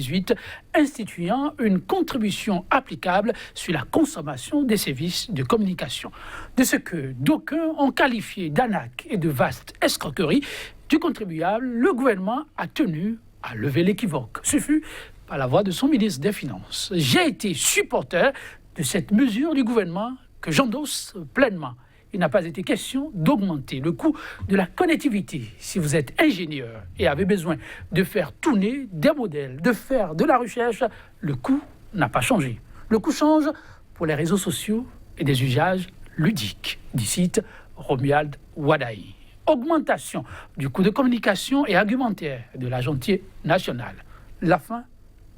2018 instituant une contribution applicable sur la consommation des services de communication. De ce que d'aucuns ont qualifié d'arnaque et de vaste escroquerie du contribuable, le gouvernement a tenu à lever l'équivoque. Ce fut par la voix de son ministre des Finances. J'ai été supporter de cette mesure du gouvernement que j'endosse pleinement. Il n'a pas été question d'augmenter le coût de la connectivité. Si vous êtes ingénieur et avez besoin de faire tourner des modèles, de faire de la recherche, le coût n'a pas changé. Le coût change pour les réseaux sociaux et des usages ludiques, dit cite Romuald Wadaï. Augmentation du coût de communication et argumentaire de l'agentier national. La fin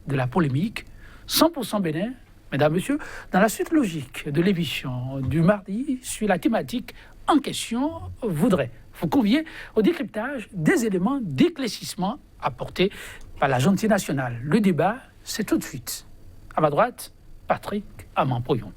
de la polémique, 100% Bénin. Mesdames, Messieurs, dans la suite logique de l'émission du mardi sur la thématique en question, voudrais vous convier au décryptage des éléments d'éclaircissement apportés par l'agentier national. Le débat, c'est tout de suite. À ma droite, Patrick Aman-Poyon.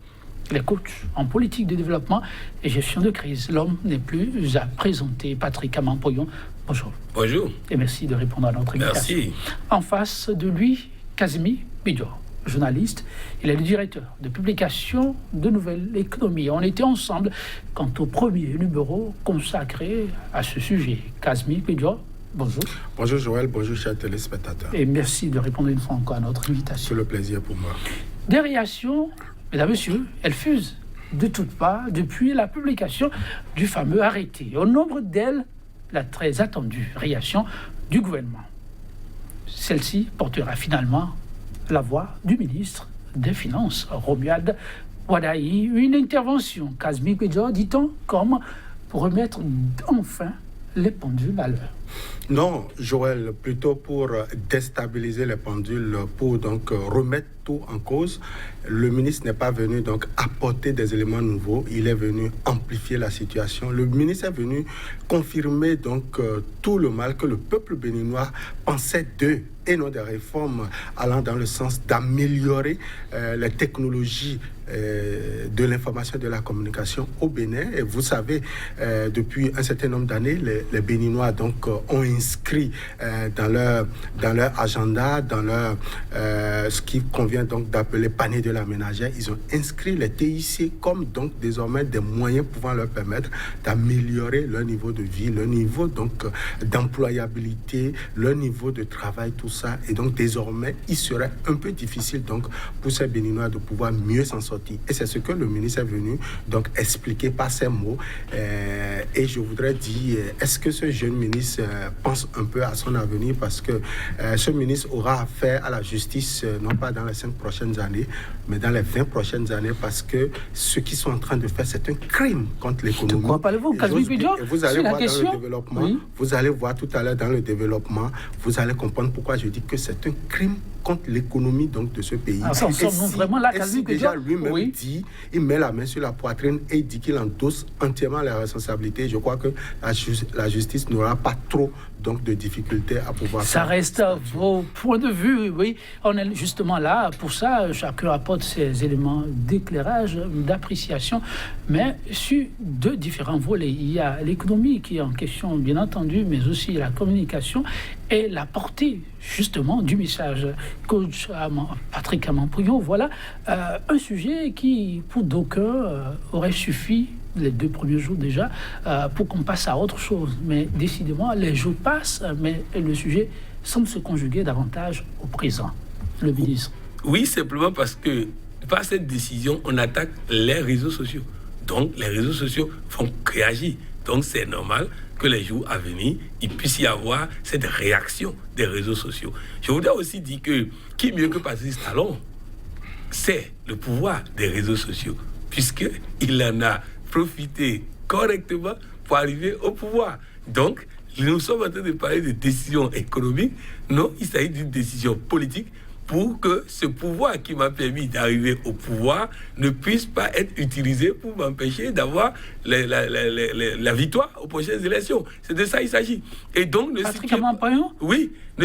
Il est coach en politique de développement et gestion de crise. L'homme n'est plus à présenter. Patrick Aman-Poyon, bonjour. Bonjour. Et merci de répondre à notre invitation. Merci. En face de lui, Kazmi Bidjor. Journaliste, il est le directeur de publication de Nouvelle Économie. On était ensemble quant au premier numéro consacré à ce sujet. Kazmi Bidjor, bonjour. Bonjour Joël, bonjour chers téléspectateurs. Et merci de répondre une fois encore à notre invitation. C'est le plaisir pour moi. Des réactions, mesdames, messieurs, elles fusent de toutes parts depuis la publication du fameux arrêté. Au nombre d'elles, la très attendue réaction du gouvernement. Celle-ci portera finalement la voix du ministre des Finances, Romuald Wadaï. Une intervention, Kazmi Bidjor, dit-on, comme pour remettre enfin les pendules à l'heure. Non, Joël, plutôt pour déstabiliser les pendules, pour donc remettre tout en cause. Le ministre n'est pas venu donc apporter des éléments nouveaux, il est venu amplifier la situation. Le ministre est venu confirmer donc tout le mal que le peuple béninois pensait d'eux et non des réformes allant dans le sens d'améliorer les technologies de l'information et de la communication au Bénin. Et vous savez, depuis un certain nombre d'années, les Béninois donc ont inscrit dans leur agenda, dans leur ce qui convient donc d'appeler panier de la ménagère, ils ont inscrit les TIC comme donc désormais des moyens pouvant leur permettre d'améliorer leur niveau de vie, leur niveau donc d'employabilité, leur niveau de travail, tout ça. Et donc désormais, il serait un peu difficile donc pour ces Béninois de pouvoir mieux s'en sortir. Et c'est ce que le ministre est venu donc expliquer par ces mots. Et je voudrais dire, est-ce que ce jeune ministre pense un peu à son avenir, parce que ce ministre aura affaire à la justice, non pas dans les 5 prochaines années, mais dans les 20 prochaines années, parce que ce qu'ils sont en train de faire, c'est un crime contre l'économie. De quoi parlez-vous, Kazmi Bidjor? Vous allez voir dans le développement, oui. Vous allez voir tout à l'heure dans le développement, vous allez comprendre pourquoi je dis que c'est un crime contre l'économie donc de ce pays. Ah, ça, on sommes vraiment là, Kazmi Bidjor. Déjà lui-même dit, il met la main sur la poitrine et il dit qu'il endosse entièrement la responsabilité. Je crois que la justice n'aura pas trop donc de difficultés à pouvoir. Ça reste vos points de vue, oui. On est justement là pour ça. Chacun apporte ses éléments d'éclairage, d'appréciation, mais sur 2 différents volets. Il y a l'économie qui est en question, bien entendu, mais aussi la communication et la portée justement du message. Coach Patrick Aman-Poyon, voilà un sujet qui, pour d'aucuns, aurait suffi les 2 premiers jours déjà pour qu'on passe à autre chose. Mais décidément, les jours passent, mais le sujet semble se conjuguer davantage au présent. Le ministre. Oui, simplement parce que par cette décision, on attaque les réseaux sociaux. Donc, les réseaux sociaux vont réagir. Donc, c'est normal que les jours à venir, il puisse y avoir cette réaction des réseaux sociaux. Je voudrais aussi dire que qui mieux que Patrice Talon, c'est le pouvoir des réseaux sociaux, puisqu'il en a profité correctement pour arriver au pouvoir. Donc, nous sommes en train de parler de décision économique. Non, il s'agit d'une décision politique pour que ce pouvoir qui m'a permis d'arriver au pouvoir ne puisse pas être utilisé pour m'empêcher d'avoir la victoire aux prochaines élections. C'est de ça qu'il s'agit. Et donc, ne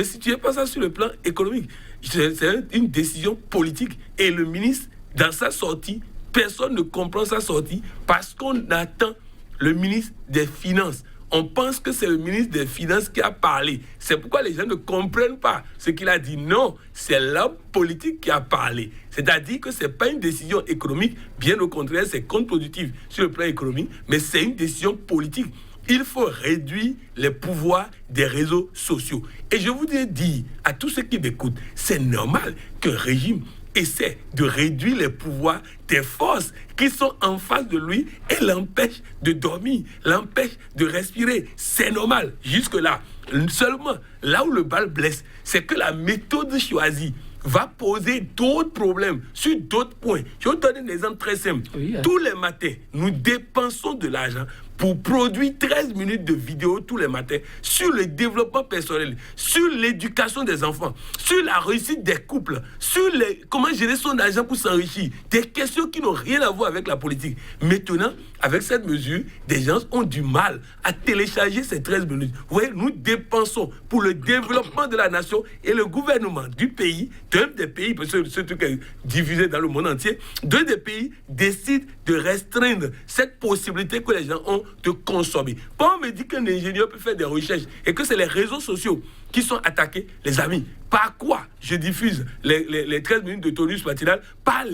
situez pas ça sur le plan économique. C'est une décision politique. Et le ministre, dans sa sortie, personne ne comprend sa sortie parce qu'on attend le ministre des Finances. on pense que c'est le ministre des Finances qui a parlé. C'est pourquoi les gens ne comprennent pas ce qu'il a dit. Non, c'est l'homme politique qui a parlé. C'est-à-dire que ce n'est pas une décision économique, bien au contraire, c'est contre-productif sur le plan économique, mais c'est une décision politique. Il faut réduire les pouvoirs des réseaux sociaux. Et je vous dis à tous ceux qui m'écoutent, c'est normal qu'un régime essaie de réduire les pouvoirs des forces qui sont en face de lui et l'empêchent de dormir, l'empêchent de respirer. C'est normal. Jusque-là, seulement là où le bal blesse, c'est que la méthode choisie va poser d'autres problèmes sur d'autres points. Je vais vous donner un exemple très simple. Oui, tous les matins, nous dépensons de l'argent pour produire 13 minutes de vidéo tous les matins sur le développement personnel, sur l'éducation des enfants, sur la réussite des couples, sur comment gérer son argent pour s'enrichir. Des questions qui n'ont rien à voir avec la politique. Maintenant, avec cette mesure, des gens ont du mal à télécharger ces 13 minutes. Vous voyez, nous dépensons pour le développement de la nation et le gouvernement du pays, d'un des pays, parce que ce truc est diffusé dans le monde entier, d'un des pays décide de restreindre cette possibilité que les gens ont de consommer. Quand on me dit qu'un ingénieur peut faire des recherches et que c'est les réseaux sociaux qui sont attaqués, les amis, par quoi je diffuse les 13 minutes de tonus matinal? Par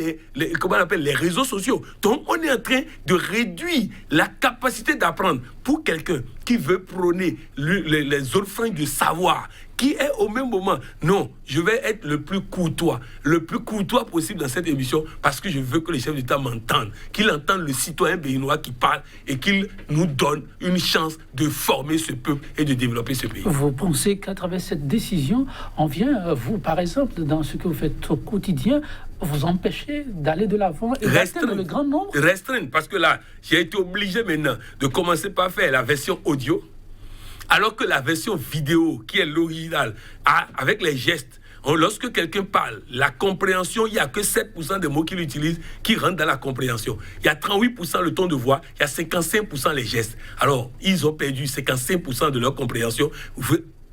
comment on appelle, les réseaux sociaux. Donc on est en train de réduire la capacité d'apprendre pour quelqu'un qui veut prôner les autres freins de savoir, qui est au même moment, non, je vais être le plus courtois possible dans cette émission parce que je veux que les chefs d'État m'entendent, qu'ils entendent le citoyen béninois qui parle et qu'ils nous donnent une chance de former ce peuple et de développer ce pays. Vous pensez qu'à travers cette décision, on vient, vous par exemple, dans ce que vous faites au quotidien, vous empêcher d'aller de l'avant et d'atteindre le grand nombre? Restreindre, parce que là, j'ai été obligé maintenant de commencer par faire la version audio, alors que la version vidéo, qui est l'original, avec les gestes, lorsque quelqu'un parle, la compréhension, il n'y a que 7% des mots qu'il utilise qui rentrent dans la compréhension. Il y a 38% le ton de voix, il y a 55% les gestes. Alors, ils ont perdu 55% de leur compréhension.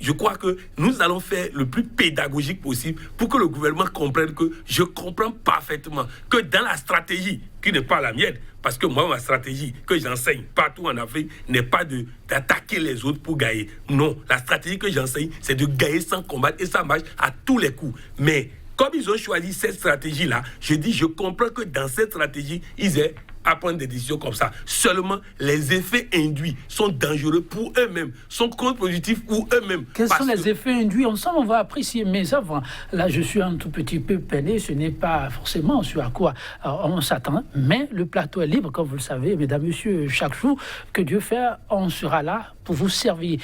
Je crois que nous allons faire le plus pédagogique possible pour que le gouvernement comprenne que je comprends parfaitement que dans la stratégie, qui n'est pas la mienne, parce que moi, ma stratégie que j'enseigne partout en Afrique n'est pas d'attaquer les autres pour gagner. Non, la stratégie que j'enseigne, c'est de gagner sans combattre et ça marche à tous les coups. Mais comme ils ont choisi cette stratégie-là, je comprends que dans cette stratégie, ils aient à prendre des décisions comme ça. Seulement, les effets induits sont dangereux pour eux-mêmes, sont contre-productifs pour eux-mêmes. Quels sont les effets induits? Ensemble, on va apprécier. Mais avant, là, je suis un tout petit peu peiné. Ce n'est pas forcément ce à quoi on s'attend. Mais le plateau est libre, comme vous le savez, mesdames, messieurs. Chaque jour que Dieu fait, on sera là pour vous servir.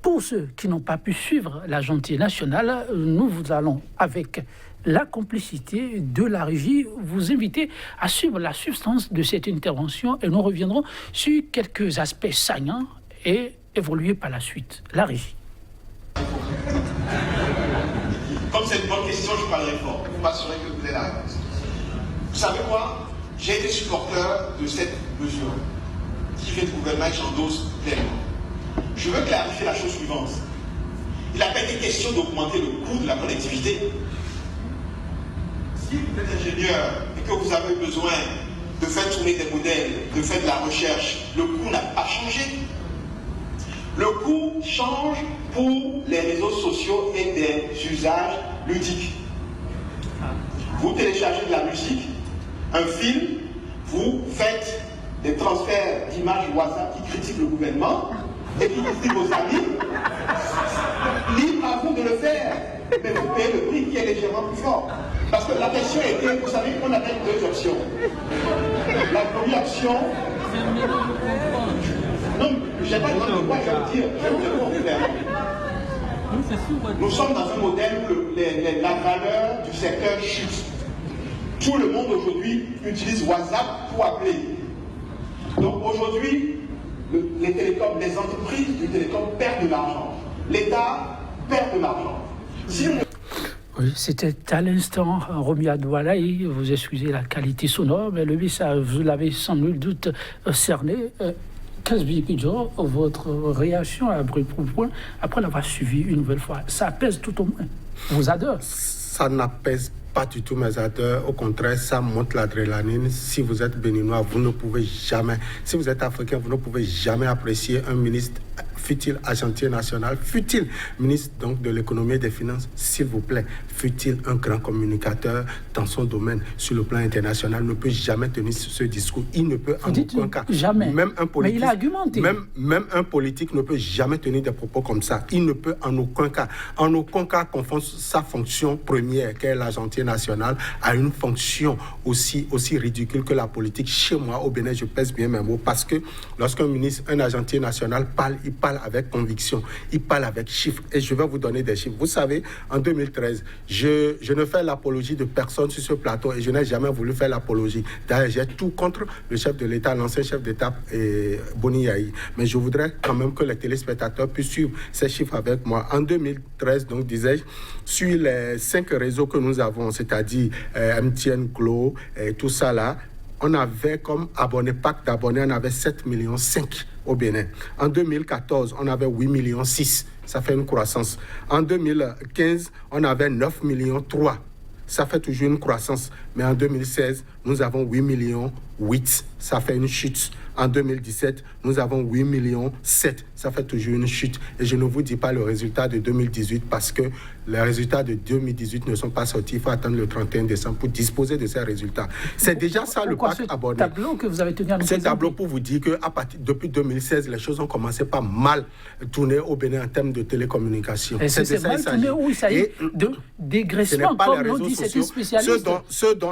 Pour ceux qui n'ont pas pu suivre la gentille nationale, nous vous allons avec la complicité de la régie, vous inviter à suivre la substance de cette intervention et nous reviendrons sur quelques aspects saillants et évoluer par la suite. La régie. Comme c'est une bonne question, je parlerai fort pour m'assurer que vous avez la réponse. Vous savez quoi? J'ai été supporter de cette mesure qui fait le gouvernement, j'endosse pleinement. Je veux clarifier la chose suivante. Il n'a pas été question d'augmenter le coût de la connectivité. Si vous êtes ingénieur et que vous avez besoin de faire tourner des modèles, de faire de la recherche, le coût n'a pas changé. Le coût change pour les réseaux sociaux et des usages ludiques. Vous téléchargez de la musique, un film, vous faites des transferts d'images WhatsApp qui critiquent le gouvernement et qui critiquent vos amis. Libre à vous de le faire, mais vous payez le prix qui est légèrement plus fort. Parce que la question était, vous savez qu'on avait deux options. La première option... Non, je n'ai pas demandé de quoi je vais vous dire. Je vais vous répondre clairement. Nous sommes dans un modèle où la valeur du secteur chute. Tout le monde aujourd'hui utilise WhatsApp pour appeler. Donc aujourd'hui, les télécoms, les entreprises du télécom perdent de l'argent. L'État perd de l'argent. Si on... Oui, c'était à l'instant Romy Adoualaï, vous excusez la qualité sonore, mais le message, vous l'avez sans nul doute cerné. Kasbi Pidjo, votre réaction à brûle pour point, après l'avoir suivi une nouvelle fois, ça pèse tout au moins. Vous adore. Ça n'apaise Pas du tout, mes auteurs. Au contraire, ça monte l'adrénaline. Si vous êtes béninois, vous ne pouvez jamais. Si vous êtes africain, vous ne pouvez jamais apprécier un ministre, fut-il argentier national, fut-il ministre donc de l'économie et des finances, s'il vous plaît, fut-il un grand communicateur dans son domaine sur le plan international, ne peut jamais tenir ce discours. Il ne peut en aucun cas. Jamais. Même un politique, mais il a argumenté. Même un politique ne peut jamais tenir des propos comme ça. Il ne peut en aucun cas confondre sa fonction première, qui est l'argentier national, à une fonction aussi ridicule que la politique. Chez moi, au Bénin, je pèse bien mes mots, parce que lorsqu'un ministre, un argentier national parle, il parle avec conviction, il parle avec chiffres. Et je vais vous donner des chiffres. Vous savez, en 2013, je ne fais l'apologie de personne sur ce plateau et je n'ai jamais voulu faire l'apologie. D'ailleurs, j'ai tout contre le chef de l'État, l'ancien chef d'État, Boni Yahi. Mais je voudrais quand même que les téléspectateurs puissent suivre ces chiffres avec moi. En 2013, donc, disais-je, sur les 5 réseaux que nous avons, c'est-à-dire MTN, Glo, tout ça là, on avait comme abonnés, pack d'abonnés, on avait 7,5 millions au Bénin. En 2014, on avait 8,6 millions. Ça fait une croissance. En 2015, on avait 9,3 millions. Ça fait toujours une croissance. Mais en 2016, nous avons 8,8 millions. Ça fait une chute. En 2017, nous avons 8,7 millions. Ça fait toujours une chute. Et je ne vous dis pas le résultat de 2018 parce que les résultats de 2018 ne sont pas sortis. Il faut attendre le 31 décembre pour disposer de ces résultats. C'est déjà ça le pack abonné. Ce tableau que vous avez tenu à nous présenter. Ce tableau pour vous dire que depuis 2016, les choses ont commencé pas mal tourner au Bénin en termes de télécommunication. Et c'est mal tourné où il s'agit de dégraissement, comme l'ont dit certains spécialistes.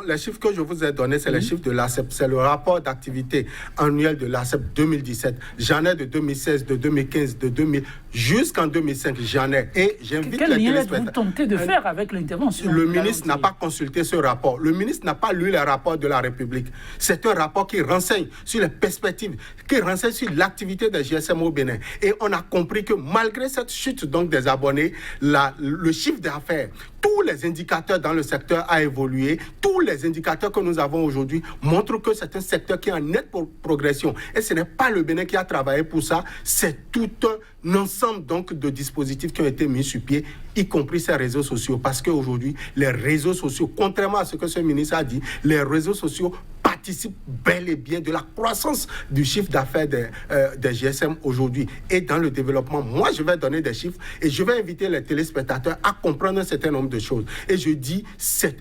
Les chiffres que je vous ai donnés, c'est les chiffres de l'ACEP. C'est le rapport d'activité annuel de l'ACEP 2017. J'en ai de 2016, de 2015, de 2000 jusqu'en 2005. J'en ai. Et j'invite les téléspectateurs. Vous tentez de faire avec l'intervention. Le ministre n'a pas consulté ce rapport. Le ministre n'a pas lu les rapports de la République. C'est un rapport qui renseigne sur les perspectives, qui renseigne sur l'activité des GSM au Bénin. Et on a compris que malgré cette chute donc des abonnés, le chiffre d'affaires, tous les indicateurs dans le secteur a évolué. Tous les indicateurs que nous avons aujourd'hui montrent que c'est un secteur qui est en nette progression. Et ce n'est pas le Bénin qui a travaillé pour ça. C'est tout un ensemble donc de dispositifs qui ont été mis sur pied, y compris ces réseaux sociaux. Parce qu'aujourd'hui, les réseaux sociaux, contrairement à ce que ce ministre a dit, les réseaux sociaux participent bel et bien de la croissance du chiffre d'affaires des GSM aujourd'hui et dans le développement. Moi, je vais donner des chiffres et je vais inviter les téléspectateurs à comprendre un certain nombre de choses. Et je dis, c'est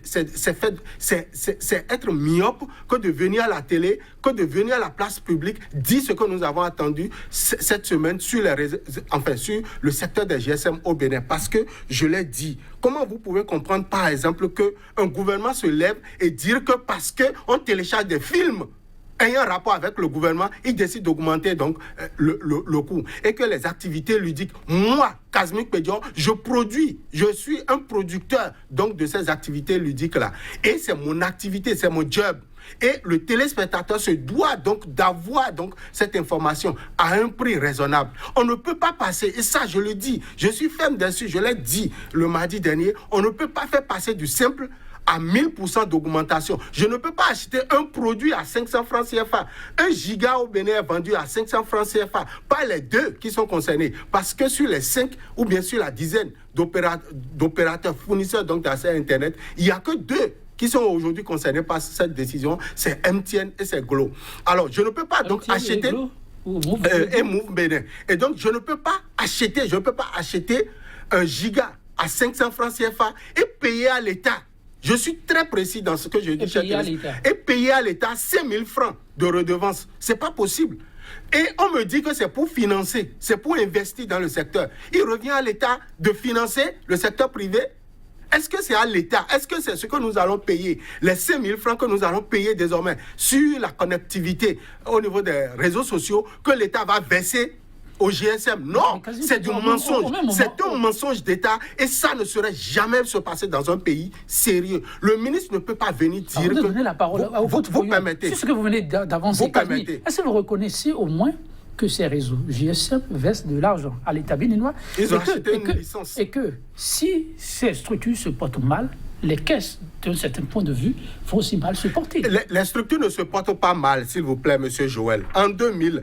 être myope que de venir à la télé, que de venir à la place publique, dire ce que nous avons attendu cette semaine sur sur le secteur des GSM au Bénin. Parce que, je l'ai dit, comment vous pouvez comprendre, par exemple, qu'un gouvernement se lève et dire que parce qu'on télécharge des films ayant un rapport avec le gouvernement, il décide d'augmenter donc le coût. Et que les activités ludiques, moi, Kazmik Pedior, je suis un producteur donc de ces activités ludiques-là. Et c'est mon activité, c'est mon job. Et le téléspectateur se doit donc d'avoir donc cette information à un prix raisonnable. On ne peut pas passer, et ça je le dis, je suis ferme dessus, je l'ai dit le mardi dernier, on ne peut pas faire passer du simple à 1000% d'augmentation. Je ne peux pas acheter un produit à 500 francs CFA. Un giga au Bénin est vendu à 500 francs CFA. Pas les deux qui sont concernés. Parce que sur les 5 ou bien sur la dizaine d'opérateurs fournisseurs donc d'accès Internet, il n'y a que 2 qui sont aujourd'hui concernés par cette décision. C'est MTN et c'est Glo. Alors, je ne peux pas donc acheter... Et Move Bénin. Et donc, je ne peux pas acheter un giga à 500 francs CFA et payer à l'État. Je suis très précis dans ce que je dis. Et payer à l'État 5 000 francs de redevance. Ce n'est pas possible. Et on me dit que c'est pour financer, c'est pour investir dans le secteur. Il revient à l'État de financer le secteur privé. Est-ce que c'est à l'État? Est-ce que c'est ce que nous allons payer? Les 5 000 francs que nous allons payer désormais sur la connectivité au niveau des réseaux sociaux que l'État va verser au GSM. Non, c'est du mensonge. C'est un mensonge d'État et ça ne saurait jamais se passer dans un pays sérieux. Le ministre ne peut pas venir dire que... Donner la parole vous permettez. C'est ce que vous venez d'avancer. Est-ce que vous reconnaissez au moins que ces réseaux GSM versent de l'argent à l'État béninois? Ils ont acheté une licence. Et que si ces structures se portent mal, les caisses, d'un certain point de vue, vont aussi mal se porter. Les structures ne se portent pas mal, s'il vous plaît, monsieur Joël. En 2000,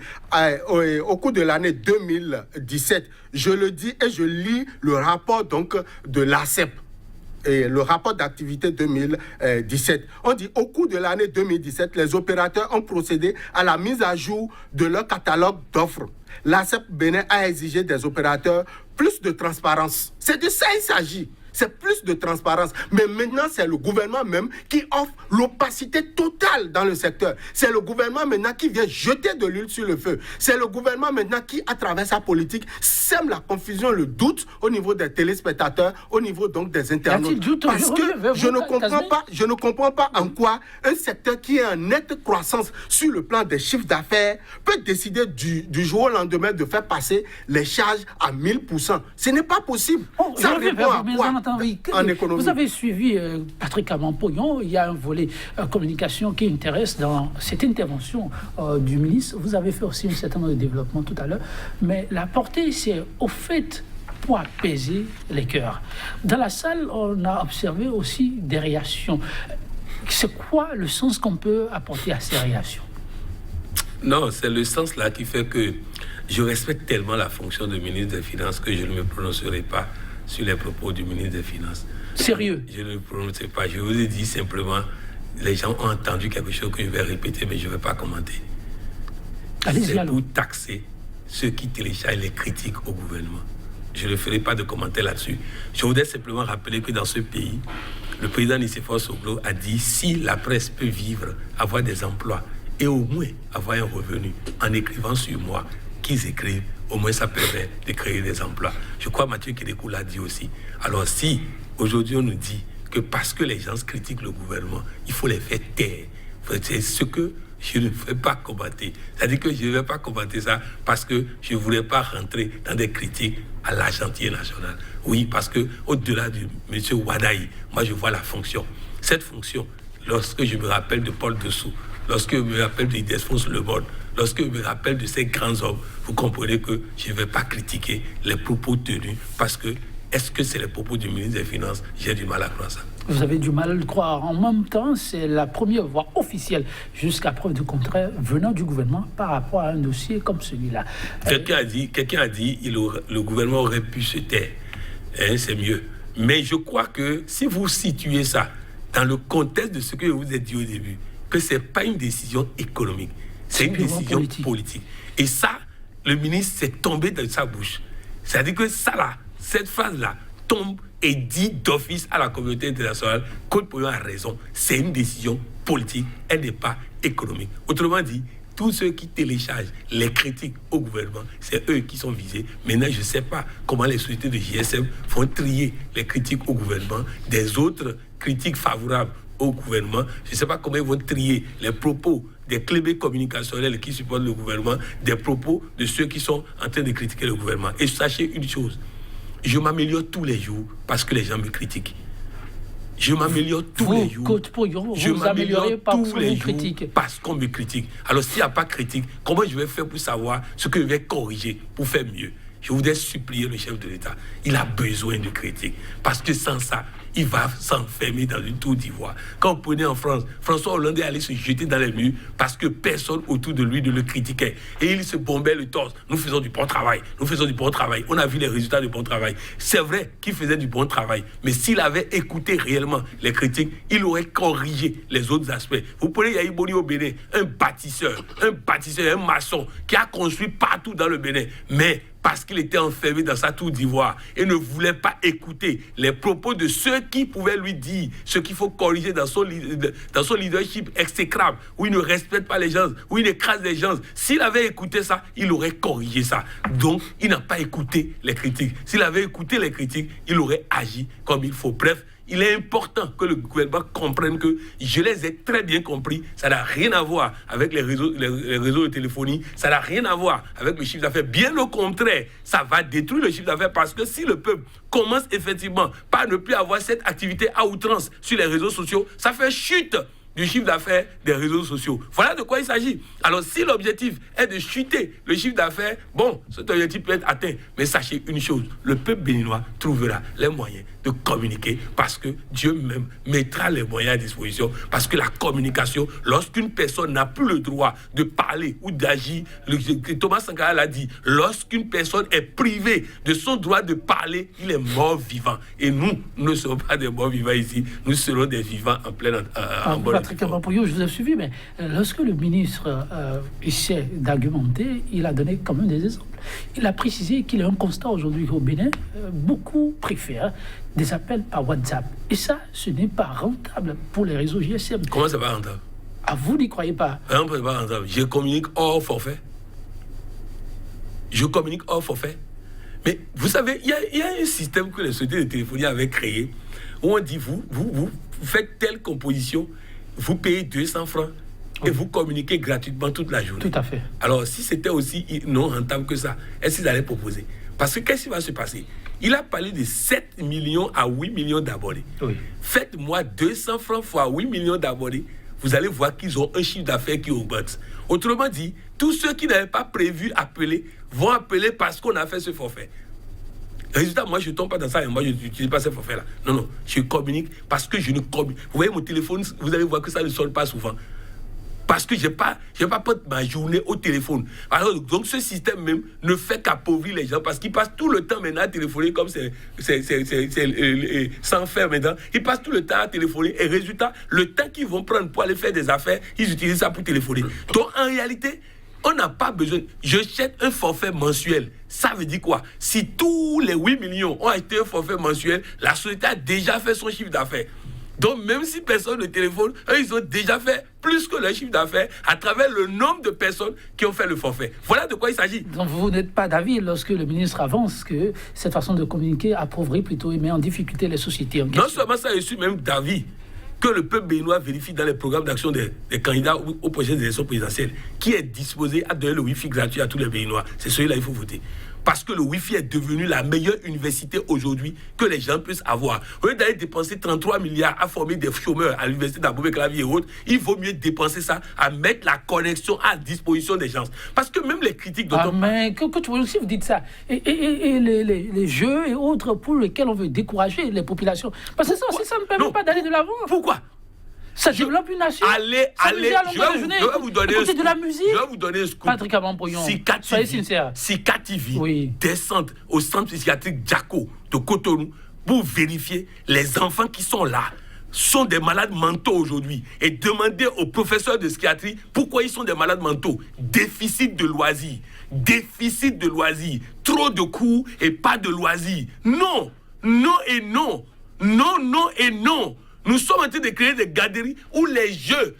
au cours de l'année 2017, je le dis et je lis le rapport donc de l'ACEP. et le rapport d'activité 2017. On dit au cours de l'année 2017, les opérateurs ont procédé à la mise à jour de leur catalogue d'offres. L'ACEP Bénin a exigé des opérateurs plus de transparence. C'est de ça il s'agit. C'est plus de transparence. Mais maintenant, c'est le gouvernement même qui offre l'opacité totale dans le secteur. C'est le gouvernement maintenant qui vient jeter de l'huile sur le feu. C'est le gouvernement maintenant qui, à travers sa politique, sème la confusion, le doute au niveau des téléspectateurs, au niveau donc des internautes. Parce que je ne comprends pas en quoi un secteur qui est en nette croissance sur le plan des chiffres d'affaires peut décider du jour au lendemain de faire passer les charges à 1000%. Ce n'est pas possible. Ça répond à quoi? En économie. Vous avez suivi Patrick Amampognon, il y a un volet communication qui intéresse dans cette intervention du ministre. Vous avez fait aussi un certain nombre de développements tout à l'heure, mais la portée, c'est au fait pour apaiser les cœurs. Dans la salle, on a observé aussi des réactions. C'est quoi le sens qu'on peut apporter à ces réactions? Non, c'est le sens là qui fait que je respecte tellement la fonction de ministre des Finances que je ne me prononcerai pas sur les propos du ministre des Finances. Sérieux? Je ne me prononcerai pas. Je vous ai dit simplement, les gens ont entendu quelque chose que je vais répéter, mais je ne vais pas commenter. C'est pour taxer ceux qui téléchargent les critiques au gouvernement. Je ne ferai pas de commentaires là-dessus. Je voudrais simplement rappeler que dans ce pays, le président Nicéphore Soglo a dit si la presse peut vivre, avoir des emplois et au moins avoir un revenu en écrivant sur moi, qu'ils écrivent, au moins ça permet de créer des emplois. Je crois que Mathieu Kérékou l'a dit aussi. Alors si aujourd'hui on nous dit que parce que les gens critiquent le gouvernement, il faut les faire taire, c'est ce que je ne vais pas commenter. C'est-à-dire que je ne vais pas commenter ça parce que je ne voulais pas rentrer dans des critiques à l'argentier national. Oui, parce qu'au-delà de M. Wadaï, moi je vois la fonction. Cette fonction, lorsque je me rappelle de Paul Dessous, lorsque je me rappelle de Ildefonse Le Bon, lorsque je me rappelle de ces grands hommes, vous comprenez que je ne vais pas critiquer les propos tenus parce que est-ce que c'est les propos du ministre des Finances? J'ai du mal à croire ça. Vous avez du mal à le croire. En même temps, c'est la première voix officielle, jusqu'à preuve du contraire, venant du gouvernement par rapport à un dossier comme celui-là. Quelqu'un a dit le gouvernement aurait pu se taire. C'est mieux. Mais je crois que si vous situez ça dans le contexte de ce que je vous ai dit au début, que ce n'est pas une décision économique, c'est une décision politique. Et ça, le ministre s'est tombé dans sa bouche. C'est-à-dire que ça là, cette phrase-là tombe et dit d'office à la communauté internationale qu'Aude Pohyon a raison. C'est une décision politique, elle n'est pas économique. Autrement dit, tous ceux qui téléchargent les critiques au gouvernement, c'est eux qui sont visés. Maintenant, je ne sais pas comment les sociétés de GSM font trier les critiques au gouvernement des autres critiques favorables au gouvernement. Je ne sais pas comment ils vont trier les propos des clébés communicationnels qui supportent le gouvernement, des propos de ceux qui sont en train de critiquer le gouvernement. Et sachez une chose, je m'améliore tous les jours parce que les gens me critiquent. Je m'améliore tous les jours. Je m'améliore tous les jours parce qu'on me critique. Alors s'il n'y a pas de critique, comment je vais faire pour savoir ce que je vais corriger pour faire mieux? Je voudrais supplier le chef de l'État. Il a besoin de critiques parce que sans ça, il va s'enfermer dans une tour d'ivoire. Quand vous prenez en France, François Hollande est allé se jeter dans les murs parce que personne autour de lui ne le critiquait. Et il se bombait le torse. Nous faisons du bon travail. Nous faisons du bon travail. On a vu les résultats du bon travail. C'est vrai qu'il faisait du bon travail. Mais s'il avait écouté réellement les critiques, il aurait corrigé les autres aspects. Vous prenez Yahi Boni au Bénin, un bâtisseur, un maçon qui a construit partout dans le Bénin. Mais parce qu'il était enfermé dans sa tour d'ivoire et ne voulait pas écouter les propos de ceux qui pouvaient lui dire ce qu'il faut corriger dans son leadership exécrable, où il ne respecte pas les gens, où il écrase les gens. S'il avait écouté ça, il aurait corrigé ça. Donc, il n'a pas écouté les critiques. S'il avait écouté les critiques, il aurait agi comme il faut. Bref, il est important que le gouvernement comprenne que je les ai très bien compris. Ça n'a rien à voir avec les réseaux de téléphonie. Ça n'a rien à voir avec le chiffre d'affaires. Bien au contraire, ça va détruire le chiffre d'affaires parce que si le peuple commence effectivement par ne plus avoir cette activité à outrance sur les réseaux sociaux, ça fait chute du chiffre d'affaires des réseaux sociaux. Voilà de quoi il s'agit. Alors, si l'objectif est de chuter le chiffre d'affaires, bon, cet objectif peut être atteint. Mais sachez une chose, le peuple béninois trouvera les moyens de communiquer parce que Dieu même mettra les moyens à disposition. Parce que la communication, lorsqu'une personne n'a plus le droit de parler ou d'agir, Thomas Sankara l'a dit, lorsqu'une personne est privée de son droit de parler, il est mort vivant. Et nous ne serons pas des morts vivants ici, nous serons des vivants en pleine en bonne Patrick Abrampouillou, je vous ai suivi, mais lorsque le ministre essaie d'argumenter, il a donné quand même des exemples. Il a précisé qu'il y a un constat aujourd'hui au Bénin, beaucoup préfèrent des appels par WhatsApp. Et ça, ce n'est pas rentable pour les réseaux GSM. Comment c'est pas rentable? Ah, vous n'y croyez pas? Non, c'est pas rentable. Je communique hors forfait. Je communique hors forfait. Mais vous savez, il y a un système que les sociétés de téléphonie avaient créé où on dit, vous faites telle composition, vous payez 200 francs et vous communiquez gratuitement toute la journée. Tout à fait. Alors, si c'était aussi non rentable que ça, est-ce qu'ils allaient proposer? Parce que qu'est-ce qui va se passer? Il a parlé de 7 millions à 8 millions d'abonnés. Oui. Faites-moi 200 francs fois 8 millions d'abonnés, vous allez voir qu'ils ont un chiffre d'affaires qui augmente. Autrement dit, tous ceux qui n'avaient pas prévu appeler vont appeler parce qu'on a fait ce forfait. Résultat, moi, je ne tombe pas dans ça et moi, je n'utilise pas ce forfait-là. Non, non, je communique parce que je ne communique. Vous voyez, mon téléphone, vous allez voir que ça ne sonne pas souvent. Parce que je n'ai pas passé ma journée au téléphone. Alors, donc, ce système même ne fait qu'appauvrir les gens parce qu'ils passent tout le temps maintenant à téléphoner comme c'est sans faire maintenant. Ils passent tout le temps à téléphoner et résultat, le temps qu'ils vont prendre pour aller faire des affaires, ils utilisent ça pour téléphoner. Donc, en réalité, on n'a pas besoin. Je jette un forfait mensuel. Ça veut dire quoi? Si tous les 8 millions ont acheté un forfait mensuel, la société a déjà fait son chiffre d'affaires. Donc, même si personne ne téléphone, eux, ils ont déjà fait plus que leur chiffre d'affaires à travers le nombre de personnes qui ont fait le forfait. Voilà de quoi il s'agit. Donc, vous n'êtes pas d'avis lorsque le ministre avance que cette façon de communiquer appauvrit plutôt et met en difficulté les sociétés en question. Non seulement ça, je suis même d'avis que le peuple béninois vérifie dans les programmes d'action des candidats aux prochaines élections présidentielles qui est disposé à donner le Wi-Fi gratuit à tous les Béninois. C'est celui-là qu'il faut voter. Parce que le Wi-Fi est devenu la meilleure université aujourd'hui que les gens puissent avoir. Au lieu d'aller dépenser 33 milliards à former des chômeurs à l'université d'Abomey-Clavier et autres, il vaut mieux dépenser ça à mettre la connexion à disposition des gens. Parce que même les critiques de... mais que tu aussi vous dites ça. Et les jeux et autres pour lesquels on veut décourager les populations. Parce que ça ne permet pas d'aller de l'avant. Pourquoi? Ça développe une nation. Allez, je vais vous donner un scoop. De la musique. Je vais vous donner un scoop. Patrick Abrampouillon, soyez sincère. Si KTV descend au centre psychiatrique Djako de Cotonou pour vérifier les enfants qui sont là sont des malades mentaux aujourd'hui et demander aux professeurs de psychiatrie pourquoi ils sont des malades mentaux. Déficit de loisirs. Déficit de loisirs. Trop de cours et pas de loisirs. Non. Non et non. Non, non et non. Nous sommes en train de créer des garderies où les jeux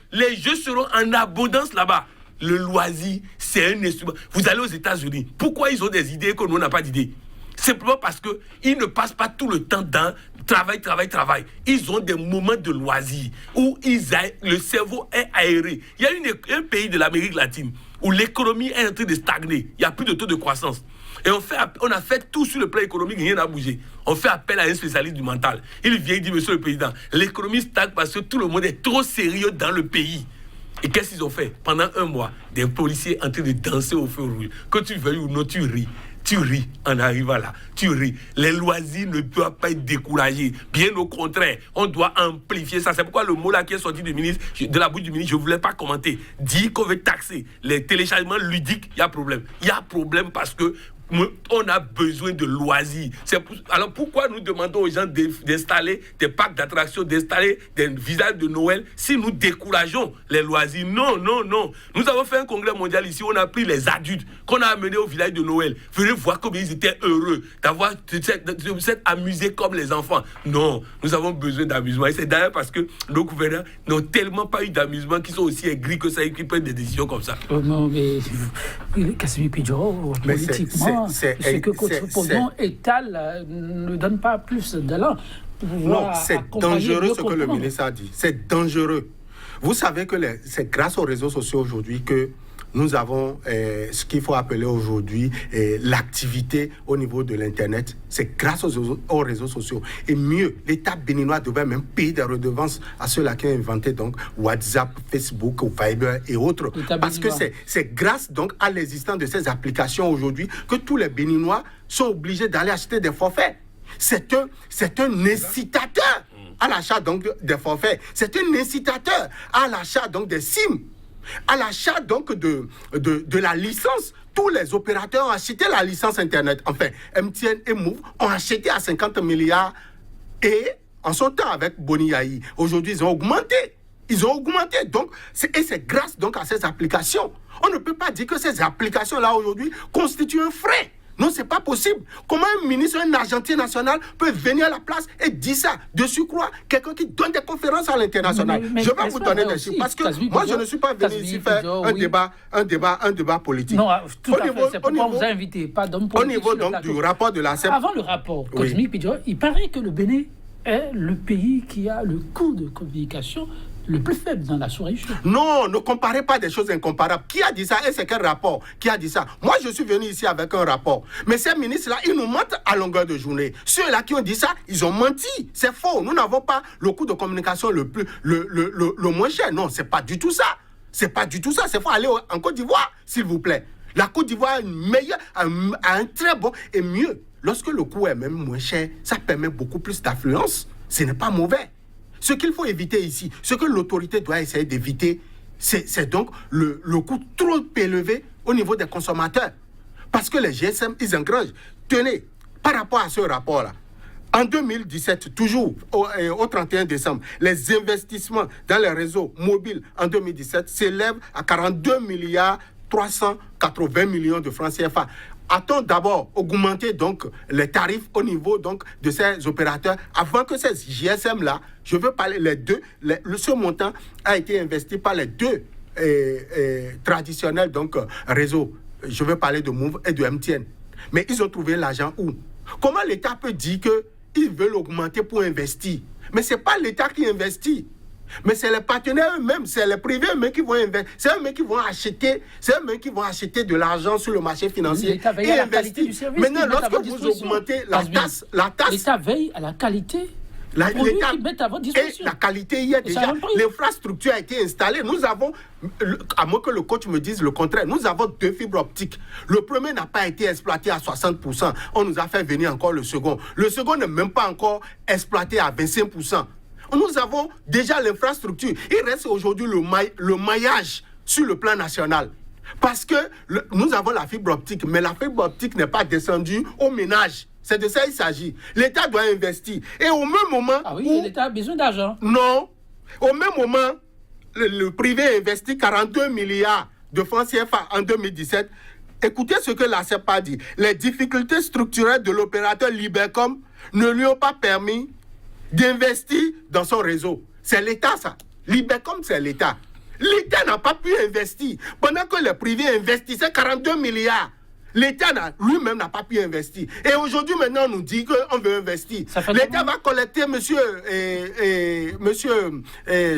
seront en abondance là-bas. Le loisir, c'est un instrument. Vous allez aux États-Unis. Pourquoi ils ont des idées que nous n'avons pas d'idées? Simplement parce qu'ils ne passent pas tout le temps dans travail. Ils ont des moments de loisir où le cerveau est aéré. Il y a un pays de l'Amérique latine où l'économie est en train de stagner. Il n'y a plus de taux de croissance. Et on a fait tout sur le plan économique, rien n'a bougé. On fait appel à un spécialiste du mental. Il vient et dit, monsieur le président, l'économie stagne parce que tout le monde est trop sérieux dans le pays. Et qu'est-ce qu'ils ont fait? Pendant un mois, des policiers en train de danser au feu rouge. Que tu veuilles ou non, tu ris. Tu ris en arrivant là, tu ris. Les loisirs ne doivent pas être découragés. Bien au contraire, on doit amplifier ça. C'est pourquoi le mot là qui est sorti de la bouche du ministre, je ne voulais pas commenter. Dire qu'on veut taxer les téléchargements ludiques, il y a problème. Il y a problème parce que on a besoin de loisirs. Alors pourquoi nous demandons aux gens d'installer des parcs d'attractions, d'installer des villages de Noël si nous décourageons les loisirs? Non, non, non. Nous avons fait un congrès mondial ici, on a pris les adultes qu'on a amenés au village de Noël. Venez voir combien ils étaient heureux d'avoir s'être amusés comme les enfants. Non, nous avons besoin d'amusement. Et c'est d'ailleurs parce que nos gouvernants n'ont tellement pas eu d'amusement qu'ils sont aussi aigris que ça et qu'ils prennent des décisions comme ça. Non, mais Casimir Pidjo, politiquement, ce que Cotonou étale ne donne pas plus d'élan. Non, c'est dangereux ce que le ministre a dit. C'est dangereux. Vous savez que c'est grâce aux réseaux sociaux aujourd'hui que nous avons ce qu'il faut appeler aujourd'hui l'activité au niveau de l'Internet. C'est grâce aux réseaux sociaux. Et mieux, l'État béninois devait même payer des redevances à ceux-là qui ont inventé donc WhatsApp, Facebook, Viber et autres. Parce que c'est grâce donc à l'existence de ces applications aujourd'hui que tous les Béninois sont obligés d'aller acheter des forfaits. C'est un incitateur à l'achat donc des forfaits. C'est un incitateur à l'achat donc des SIM. À l'achat donc de la licence. Tous les opérateurs ont acheté la licence Internet. Enfin, MTN et Move ont acheté à 50 milliards et en son temps avec Boni Yahi. Aujourd'hui, ils ont augmenté. Donc, c'est grâce donc à ces applications. On ne peut pas dire que ces applications-là aujourd'hui constituent un frais. Non, c'est pas possible. Comment un ministre, un argentier national peut venir à la place et dire ça? De surcroît, quelqu'un qui donne des conférences à l'international. Je vais vous donner des chiffres parce que moi, je ne suis pas venu ici faire un débat politique. Non, tout à fait. C'est pourquoi on vous a invité, pas d'homme politique. Au niveau donc du rapport de la CEP. Avant le rapport, Cosmic Pidjo, il paraît que le Bénin est le pays qui a le coût de communication le plus faible dans la sous-région. Non, ne comparez pas des choses incomparables. Qui a dit ça et c'est quel rapport qui a dit ça? Moi, je suis venu ici avec un rapport. Mais ces ministres-là, ils nous mentent à longueur de journée. Ceux-là qui ont dit ça, ils ont menti. C'est faux. Nous n'avons pas le coût de communication le moins cher. Non, c'est pas du tout ça. C'est faux. Aller en Côte d'Ivoire, s'il vous plaît. La Côte d'Ivoire est meilleure, a un très bon et mieux. Lorsque le coût est même moins cher, ça permet beaucoup plus d'affluence. Ce n'est pas mauvais. Ce qu'il faut éviter ici, ce que l'autorité doit essayer d'éviter, c'est donc le coût trop élevé au niveau des consommateurs. Parce que les GSM, ils engrangent. Tenez, par rapport à ce rapport-là, en 2017, toujours au 31 décembre, les investissements dans les réseaux mobiles en 2017 s'élèvent à 42 milliards 380 millions de francs CFA. A-t-on d'abord augmenté donc les tarifs au niveau donc de ces opérateurs avant que ces GSM-là, je veux parler ce montant a été investi par les deux traditionnels donc réseaux. Je veux parler de Move et de MTN. Mais ils ont trouvé l'argent où? Comment l'État peut dire qu'ils veulent augmenter pour investir? Mais ce n'est pas l'État qui investit. Mais c'est les partenaires eux-mêmes, c'est les privés eux-mêmes qui vont investir, c'est eux-mêmes qui vont acheter de l'argent sur le marché financier et investir. Maintenant, lorsque vous augmentez la taxe, l'État veille à la qualité. L'État et la qualité y est déjà. L'infrastructure a été installée. Nous avons, à moins que le coach me dise le contraire, nous avons 2 fibres optiques. Le premier n'a pas été exploité à 60%. On nous a fait venir encore le second. Le second n'est même pas encore exploité à 25%. Nous avons déjà l'infrastructure. Il reste aujourd'hui le maillage sur le plan national. Parce que nous avons la fibre optique, mais la fibre optique n'est pas descendue au ménage. C'est de ça qu'il s'agit. L'État doit investir. Et au même moment... Ah oui, l'État a besoin d'argent. Non. Au même moment, le privé investit 42 milliards de francs CFA en 2017. Écoutez ce que la CEP a dit. Les difficultés structurelles de l'opérateur Libercom ne lui ont pas permis d'investir dans son réseau. C'est l'État, ça. Libercom, c'est l'État. L'État n'a pas pu investir. Pendant que les privés investissaient 42 milliards, l'État lui-même n'a pas pu investir. Et aujourd'hui, maintenant, on nous dit qu'on veut investir. L'État va collecter, monsieur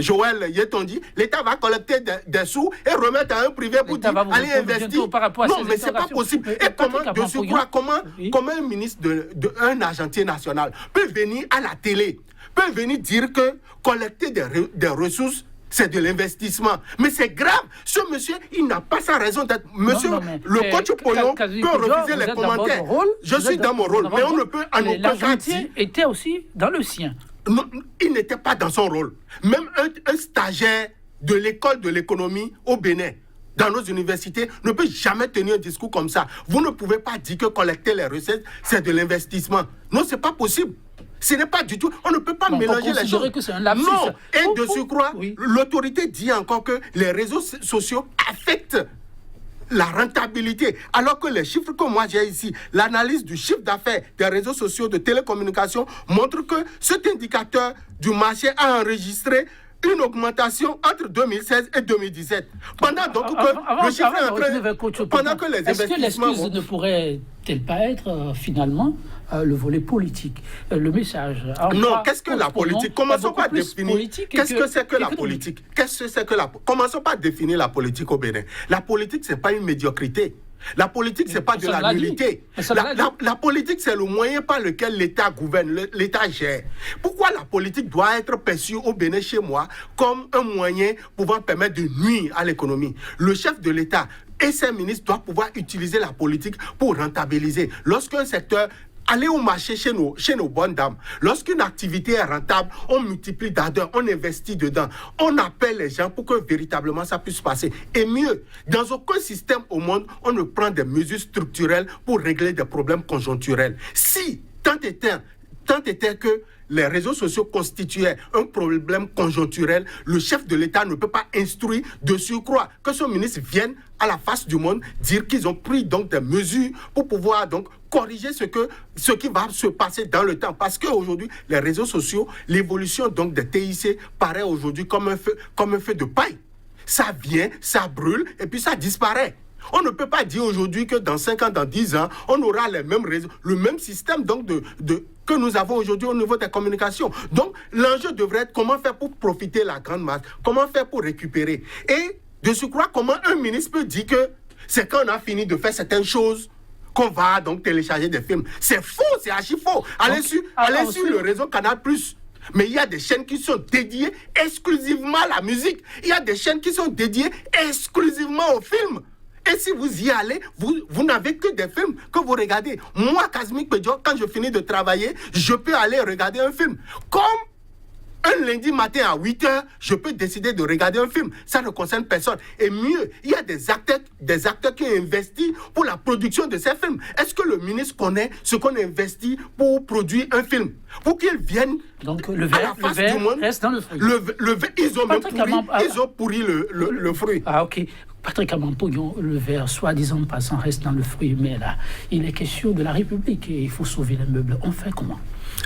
Joël Yetondi, l'État va collecter des sous et remettre à un privé pour dire allez investir. Non, mais ce n'est pas possible. Et comment un ministre d'un argentier national peut venir à la télé, peut venir dire que collecter des ressources, c'est de l'investissement. Mais c'est grave. Ce monsieur, il n'a pas sa raison d'être. Monsieur, le coach Poyon peut refuser les commentaires. Je suis dans mon rôle, mais on ne peut en aucun cas dire... était aussi dans le sien. Non, il n'était pas dans son rôle. Même un stagiaire de l'école de l'économie au Bénin, dans nos universités, ne peut jamais tenir un discours comme ça. Vous ne pouvez pas dire que collecter les recettes, c'est de l'investissement. Non, ce n'est pas possible. Ce n'est pas du tout. On ne peut pas mélanger les choses. Que c'est un lapsus. Non. Et de surcroît, l'autorité dit encore que les réseaux sociaux affectent la rentabilité. Alors que les chiffres que moi j'ai ici, l'analyse du chiffre d'affaires des réseaux sociaux de télécommunications montre que cet indicateur du marché a enregistré une augmentation entre 2016 et 2017. Pendant donc que le chiffre est en train... Pendant que les investissements... Est-ce que l'excuse ne pourrait-elle pas être finalement le volet politique, le message? Non, qu'est-ce que la politique? Commençons par définir. Qu'est-ce que c'est que la politique? Commençons par définir la politique au Bénin. La politique, c'est pas une médiocrité. La politique, c'est pas de la nullité. La politique, c'est le moyen par lequel l'État gouverne, l'État gère. Pourquoi la politique doit être perçue au Bénin, chez moi, comme un moyen pouvant permettre de nuire à l'économie? Le chef de l'État et ses ministres doivent pouvoir utiliser la politique pour rentabiliser. Lorsqu'un secteur... Allez au marché chez nos bonnes dames. Lorsqu'une activité est rentable, on multiplie d'ardeur, on investit dedans. On appelle les gens pour que véritablement ça puisse passer. Et mieux, dans aucun système au monde, on ne prend des mesures structurelles pour régler des problèmes conjoncturels. Si, tant était que les réseaux sociaux constituaient un problème conjoncturel, le chef de l'État ne peut pas instruire de surcroît que son ministre vienne à la face du monde dire qu'ils ont pris donc des mesures pour pouvoir donc corriger ce qui va se passer dans le temps. Parce qu'aujourd'hui, les réseaux sociaux, l'évolution donc des TIC paraît aujourd'hui comme un feu de paille. Ça vient, ça brûle et puis ça disparaît. On ne peut pas dire aujourd'hui que dans 5 ans, dans 10 ans, on aura les mêmes réseaux, le même système donc que nous avons aujourd'hui au niveau des communications. Donc, l'enjeu devrait être comment faire pour profiter la grande masse, comment faire pour récupérer. Et de surcroît, comment un ministre peut dire que c'est quand on a fini de faire certaines choses qu'on va donc télécharger des films. C'est faux, c'est archi faux. Allez sur le réseau Canal+. Mais il y a des chaînes qui sont dédiées exclusivement à la musique. Il y a des chaînes qui sont dédiées exclusivement aux films. Et si vous y allez, vous n'avez que des films que vous regardez. Moi, Kazmi Kpedjo, quand je finis de travailler, je peux aller regarder un film. Comme un lundi matin à 8h, je peux décider de regarder un film. Ça ne concerne personne. Et mieux, il y a des acteurs qui investissent pour la production de ces films. Est-ce que le ministre connaît ce qu'on investit pour produire un film? Pour qu'ils viennent donc, le verre reste dans le fruit. Ils ont pourri le fruit. Ah, ok. Patrick Amampouyon, le verre, soi-disant passant, reste dans le fruit. Mais là, il est question de la République et il faut sauver les meubles. On fait comment?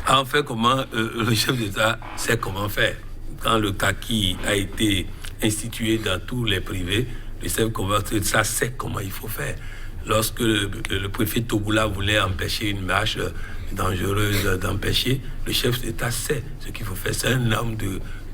On fait comment? Le chef d'État sait comment faire. Quand le kaki a été institué dans tous les privés, le chef d'État sait comment il faut faire. Lorsque le préfet Togoula voulait empêcher une marche dangereuse d'empêcher, le chef d'État sait ce qu'il faut faire. C'est un homme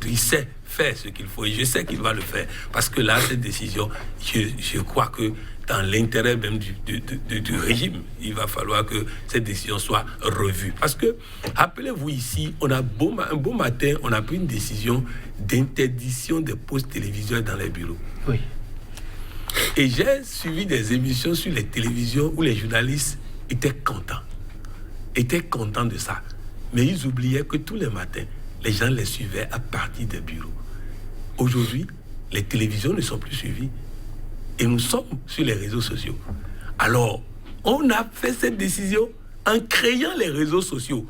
il sait faire ce qu'il faut et je sais qu'il va le faire. Parce que là, cette décision, je crois que dans l'intérêt même du régime, il va falloir que cette décision soit revue. Parce que, rappelez-vous ici, un beau matin, on a pris une décision d'interdiction des postes télévisuels dans les bureaux. Oui. Et j'ai suivi des émissions sur les télévisions où les journalistes étaient contents de ça. Mais ils oubliaient que tous les matins, les gens les suivaient à partir des bureaux. Aujourd'hui, les télévisions ne sont plus suivies. Et nous sommes sur les réseaux sociaux. Alors, on a fait cette décision en créant les réseaux sociaux.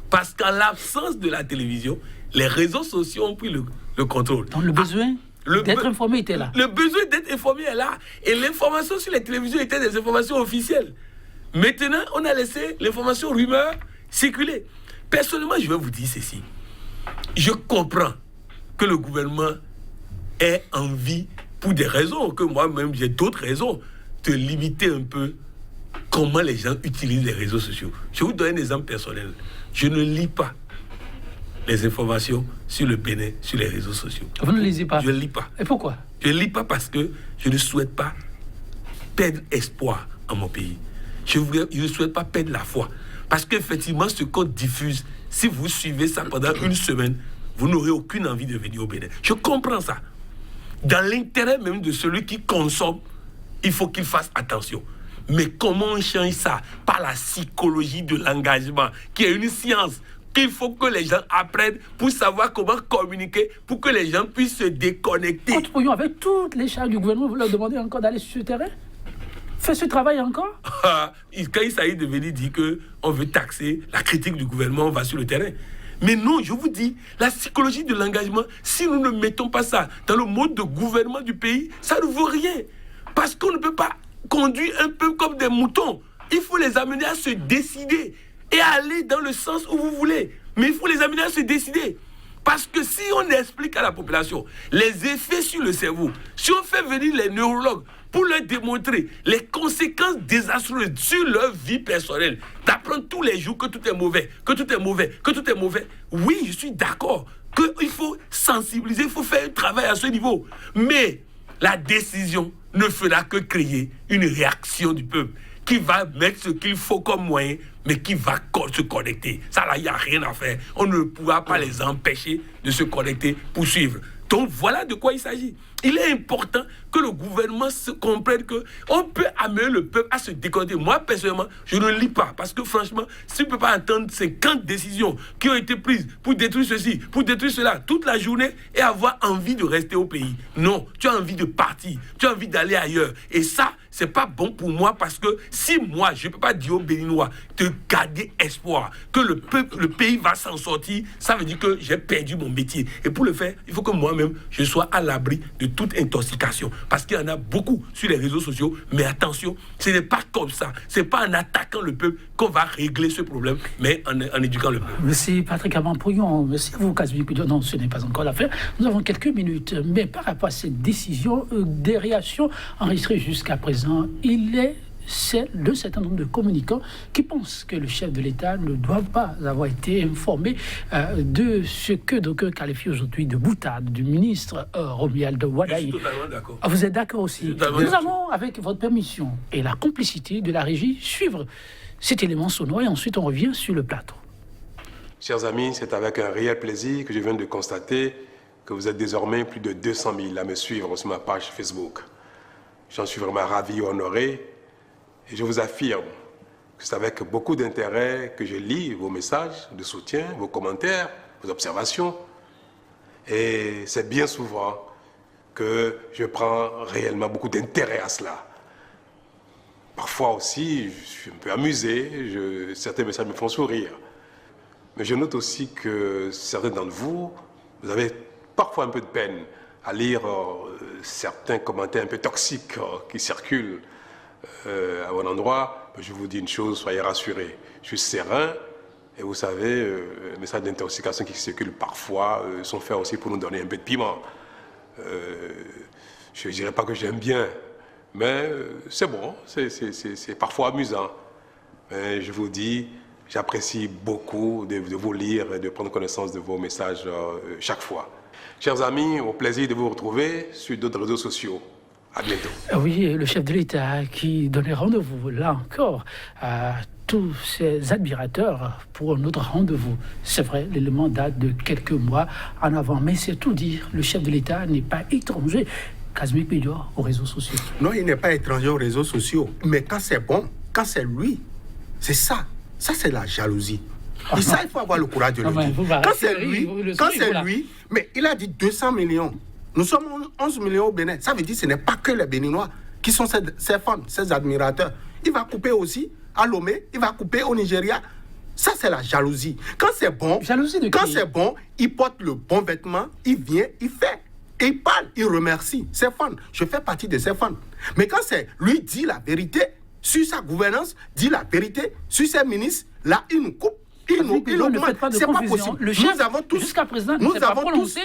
Parce qu'en l'absence de la télévision, les réseaux sociaux ont pris le contrôle. Donc le besoin d'être informé était là. Le besoin d'être informé est là. Et l'information sur les télévisions était des informations officielles. Maintenant, on a laissé l'information rumeur circuler. Personnellement, je vais vous dire ceci. Je comprends que le gouvernement ait envie, pour des raisons, que moi-même j'ai d'autres raisons, de limiter un peu comment les gens utilisent les réseaux sociaux. Je vous donne un exemple personnel. Je ne lis pas les informations sur le Bénin, sur les réseaux sociaux. Vous ne lisez pas? Je ne lis pas. Et pourquoi? Je ne lis pas parce que je ne souhaite pas perdre espoir en mon pays. Je ne souhaite pas perdre la foi. Parce qu'effectivement, ce qu'on diffuse, si vous suivez ça pendant une semaine, vous n'aurez aucune envie de venir au Bénin. Je comprends ça. Dans l'intérêt même de celui qui consomme, il faut qu'il fasse attention. Mais comment on change ça? Par la psychologie de l'engagement, qui est une science qu'il faut que les gens apprennent pour savoir comment communiquer, pour que les gens puissent se déconnecter. Avec toutes les charges du gouvernement, vous leur demandez encore d'aller sur ce terrain? Fait ce travail encore? Quand il s'agit de venir dire qu'on veut taxer la critique du gouvernement, on va sur le terrain. Mais non, je vous dis, la psychologie de l'engagement, si nous ne mettons pas ça dans le mode de gouvernement du pays, ça ne vaut rien. Parce qu'on ne peut pas conduire un peu comme des moutons. Il faut les amener à se décider et à aller dans le sens où vous voulez. Mais il faut les amener à se décider. Parce que si on explique à la population les effets sur le cerveau, si on fait venir les neurologues pour leur démontrer les conséquences désastreuses sur leur vie personnelle, d'apprendre tous les jours que tout est mauvais, que tout est mauvais, que tout est mauvais, oui, je suis d'accord qu'il faut sensibiliser, il faut faire un travail à ce niveau. Mais la décision ne fera que créer une réaction du peuple qui va mettre ce qu'il faut comme moyen, mais qui va se connecter. Ça, là, il n'y a rien à faire. On ne pourra pas les empêcher de se connecter pour suivre. Donc, voilà de quoi il s'agit. Il est important que le gouvernement se comprenne qu'on peut amener le peuple à se déconnecter. Moi, personnellement, je ne lis pas. Parce que, franchement, si on ne peut pas entendre 50 décisions qui ont été prises pour détruire ceci, pour détruire cela, toute la journée, et avoir envie de rester au pays. Non, tu as envie de partir. Tu as envie d'aller ailleurs. Et ça, c'est pas bon pour moi parce que si moi, je ne peux pas dire aux Béninois de garder espoir que le peuple, le pays va s'en sortir, ça veut dire que j'ai perdu mon métier. Et pour le faire, il faut que moi-même, je sois à l'abri de toute intoxication. Parce qu'il y en a beaucoup sur les réseaux sociaux. Mais attention, ce n'est pas comme ça. Ce n'est pas en attaquant le peuple qu'on va régler ce problème, mais en éduquant le peuple. Merci Patrick Aman-Pouillon. Merci à vous, Casimir Cudio. Non, ce n'est pas encore l'affaire. Nous avons quelques minutes. Mais par rapport à cette décision, des réactions enregistrées jusqu'à présent, il est celle d'un certain nombre de communicants qui pensent que le chef de l'État ne doit pas avoir été informé de ce que d'aucuns qualifient aujourd'hui de boutade du ministre Romuald Wadaye. Je suis totalement d'accord. Vous êtes d'accord aussi? Nous allons, avec votre permission et la complicité de la régie, suivre cet élément sonore et ensuite on revient sur le plateau. Chers amis, c'est avec un réel plaisir que je viens de constater que vous êtes désormais plus de 200 000 à me suivre sur ma page Facebook. J'en suis vraiment ravi et honoré. Et je vous affirme que c'est avec beaucoup d'intérêt que je lis vos messages de soutien, vos commentaires, vos observations. Et c'est bien souvent que je prends réellement beaucoup d'intérêt à cela. Parfois aussi, je suis un peu amusé, certains messages me font sourire. Mais je note aussi que certains d'entre vous, vous avez parfois un peu de peine à lire certains commentaires un peu toxiques qui circulent à mon endroit. Je vous dis une chose, soyez rassurés. Je suis serein et vous savez, les messages d'intoxication qui circulent parfois sont faits aussi pour nous donner un peu de piment. Je ne dirais pas que j'aime bien, mais c'est bon, c'est parfois amusant. Mais je vous dis, j'apprécie beaucoup de vous lire et de prendre connaissance de vos messages chaque fois. Chers amis, au plaisir de vous retrouver sur d'autres réseaux sociaux. À bientôt. Oui, le chef de l'État qui donnait rendez-vous, là encore, à tous ses admirateurs pour un autre rendez-vous. C'est vrai, l'élément date de quelques mois en avant, mais c'est tout dire. Le chef de l'État n'est pas étranger. Casimir Cudio aux réseaux sociaux. Non, il n'est pas étranger aux réseaux sociaux. Mais quand c'est bon, quand c'est lui, c'est ça. Ça, c'est la jalousie. Et ça, il faut avoir le courage de le dire. Quand c'est lui, mais il a dit 200 millions. Nous sommes 11 millions au Bénin. Ça veut dire que ce n'est pas que les Béninois qui sont ses fans, ses admirateurs. Il va couper aussi à Lomé, il va couper au Nigeria. Ça, c'est la jalousie. Quand c'est bon, il porte le bon vêtement, il vient, il fait. Et il parle, il remercie ses fans. Je fais partie de ses fans. Mais quand c'est lui dit la vérité sur sa gouvernance, dit la vérité sur ses ministres, là, il nous coupe. Il nous augmente. C'est pas possible. Le chef, jusqu'à présent, ne s'est pas prononcé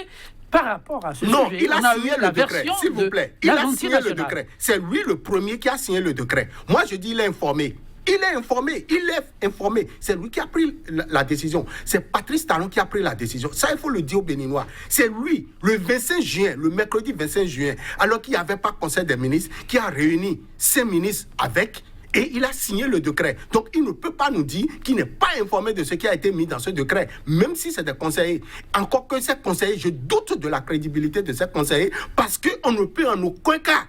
par rapport à ce sujet. Non, il a signé le décret, s'il vous plaît. Il a signé le décret. C'est lui le premier qui a signé le décret. Moi, je dis, il est informé. Il est informé. C'est lui qui a pris la décision. C'est Patrice Talon qui a pris la décision. Ça, il faut le dire aux Béninois. C'est lui, le 25 juin, le mercredi 25 juin, alors qu'il n'y avait pas conseil des ministres, qui a réuni ses ministres avec... Et il a signé le décret. Donc, il ne peut pas nous dire qu'il n'est pas informé de ce qui a été mis dans ce décret, même si c'est des conseillers. Encore que ces conseillers, je doute de la crédibilité de ces conseillers, parce qu'on ne peut en aucun cas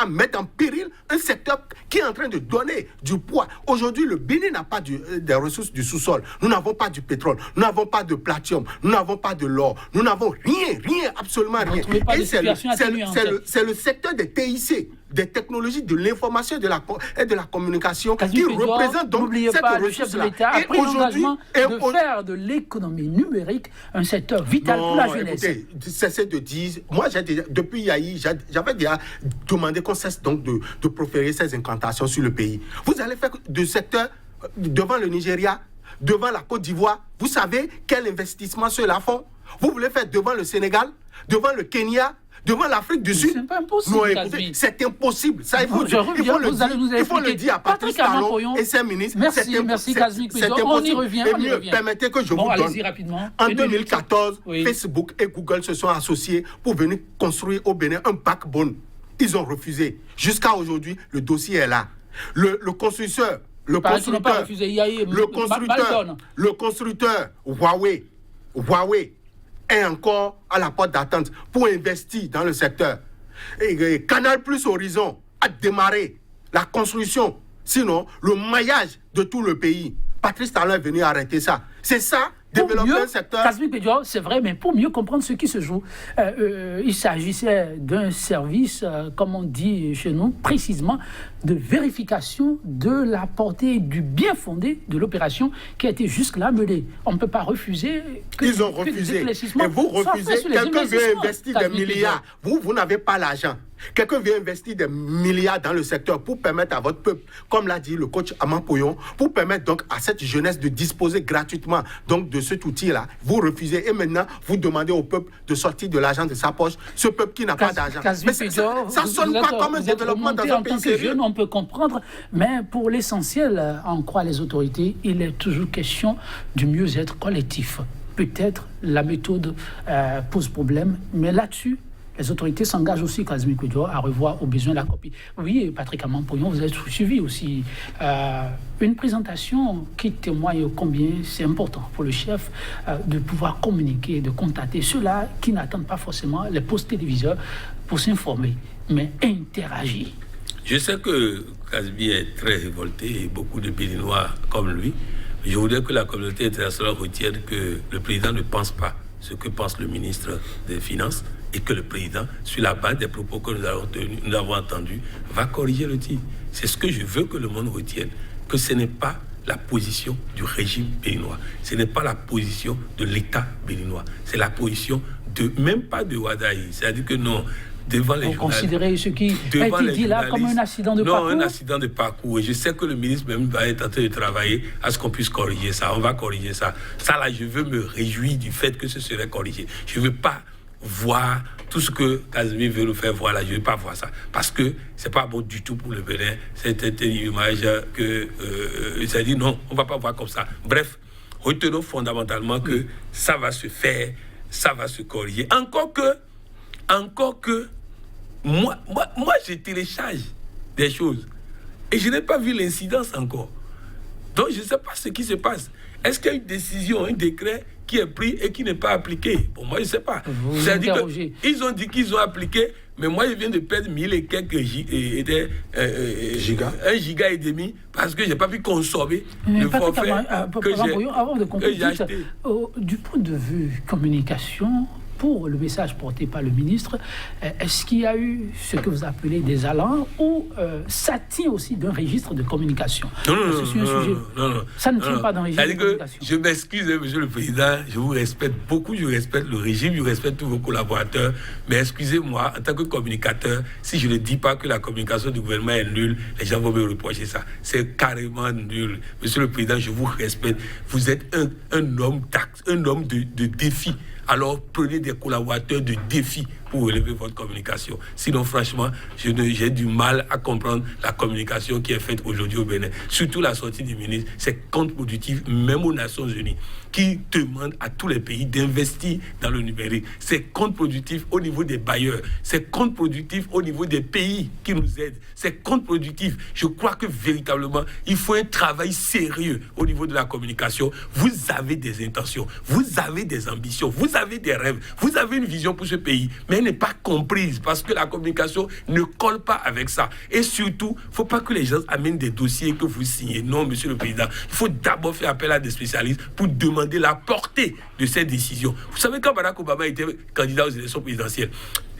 mettre en péril un secteur qui est en train de donner du poids. Aujourd'hui, le Bénin n'a pas des ressources du sous-sol. Nous n'avons pas du pétrole, nous n'avons pas de platinum, nous n'avons pas de l'or, nous n'avons rien, absolument rien. Et c'est le secteur des TIC, des technologies de l'information et de la communication qui représente donc cette ressource-là. Le chef de l'État a pris l'engagement de faire de l'économie numérique un secteur vital pour la jeunesse. Écoutez, cessez de dire... Moi, depuis Yahi, j'avais déjà demandé qu'on cesse donc de proférer ces incantations sur le pays. Vous allez faire de secteur devant le Nigeria, devant la Côte d'Ivoire. Vous savez quel investissement ceux-là font? Vous voulez faire devant le Sénégal, devant le Kenya, devant l'Afrique du Sud? C'est pas impossible. Non, écoutez, c'est impossible. Ça, il faut le dire à Patrice Talon et ses ministres. Merci Kazmi. On y revient. Permettez que je vous donne. Rapidement. En 2014, Facebook et Google se sont associés pour venir construire au Bénin un backbone. Ils ont refusé. Jusqu'à aujourd'hui, le dossier est là. Le constructeur Huawei est encore à la porte d'attente pour investir dans le secteur. Et Canal Plus Horizon a démarré la construction, sinon le maillage de tout le pays. Patrice Talon est venu arrêter ça. C'est ça, développer un secteur. Kazmi Pédio, c'est vrai, mais pour mieux comprendre ce qui se joue, il s'agissait d'un service, comme on dit chez nous, précisément de vérification de la portée du bien fondé de l'opération qui a été jusque-là menée. On ne peut pas refuser que ils ont refusé. Et vous refusez, quelqu'un veut investir des milliards. Vous n'avez pas l'argent. Quelqu'un vient investir des milliards dans le secteur pour permettre à votre peuple, comme l'a dit le coach Aman Poyon, pour permettre donc à cette jeunesse de disposer gratuitement donc de cet outil-là. Vous refusez et maintenant vous demandez au peuple de sortir de l'argent de sa poche. Ce peuple qui n'a pas d'argent. Mais ça ne sonne pas comme un développement dans un pays sérieux. On peut comprendre, mais pour l'essentiel, en croit les autorités, il est toujours question du mieux-être collectif. Peut-être la méthode pose problème, mais là-dessus, les autorités s'engagent aussi, Kazmi Pédio, à revoir au besoin la copie. Oui, Patrick Aman-Poyon, vous êtes suivi aussi une présentation qui témoigne combien c'est important pour le chef de pouvoir communiquer, de contacter ceux-là qui n'attendent pas forcément les postes téléviseurs pour s'informer, mais interagir. Je sais que Kazmi est très révolté et beaucoup de Béninois comme lui. Je voudrais que la communauté internationale retienne que le président ne pense pas ce que pense le ministre des Finances et que le président, sur la base des propos que nous avons entendus, va corriger le tir. C'est ce que je veux que le monde retienne, que ce n'est pas la position du régime béninois, ce n'est pas la position de l'État béninois, c'est la position même pas de Wadaï. C'est-à-dire que non, devant les journalistes... Vous considérez ce qui a été dit là comme un accident de parcours? Non, un accident de parcours. Et je sais que le ministre même va être en train de travailler à ce qu'on puisse corriger ça. On va corriger ça. Ça là, je veux me réjouir du fait que ce serait corrigé. Je ne veux pas voir tout ce que Kazmi veut nous faire voir là. Je ne veux pas voir ça. Parce que ce n'est pas bon du tout pour le Bénin. C'était une image que... il s'est dit non, on ne va pas voir comme ça. Bref, retenons fondamentalement que ça va se faire, ça va se corriger. Encore que moi, je télécharge des choses et je n'ai pas vu l'incidence encore. Donc, je ne sais pas ce qui se passe. Est-ce qu'il y a une décision, un décret qui est pris et qui n'est pas appliqué? Bon, moi, je ne sais pas. C'est-à-dire qu'ils ont dit qu'ils ont appliqué, mais moi, je viens de perdre 1000 et quelques gigas. 1,5 giga parce que je n'ai pas pu consommer mais le forfait avant de conclure, du point de vue communication, pour le message porté par le ministre, est-ce qu'il y a eu ce que vous appelez des allants ou ça tient aussi d'un registre de communication? Non. Ça ne tient pas d'un registre de communication. Je m'excuse, monsieur le président, je vous respecte beaucoup, je respecte le régime, je respecte tous vos collaborateurs, mais excusez-moi, en tant que communicateur, si je ne dis pas que la communication du gouvernement est nulle, les gens vont me reprocher ça. C'est carrément nul. Monsieur le président, je vous respecte. Vous êtes un homme d'axe, un homme de défi. Alors prenez des collaborateurs de défi pour relever votre communication. Sinon, franchement, j'ai du mal à comprendre la communication qui est faite aujourd'hui au Bénin. Surtout la sortie du ministre, c'est contre-productif, même aux Nations Unies, qui demandent à tous les pays d'investir dans le numérique. C'est contre-productif au niveau des bailleurs. C'est contre-productif au niveau des pays qui nous aident. C'est contre-productif. Je crois que véritablement, il faut un travail sérieux au niveau de la communication. Vous avez des intentions, vous avez des ambitions, vous avez des rêves, vous avez une vision pour ce pays, mais elle n'est pas comprise parce que la communication ne colle pas avec ça. Et surtout, il ne faut pas que les gens amènent des dossiers que vous signez. Non, monsieur le président, il faut d'abord faire appel à des spécialistes pour demander la portée de ces décisions. Vous savez, quand Barack Obama était candidat aux élections présidentielles,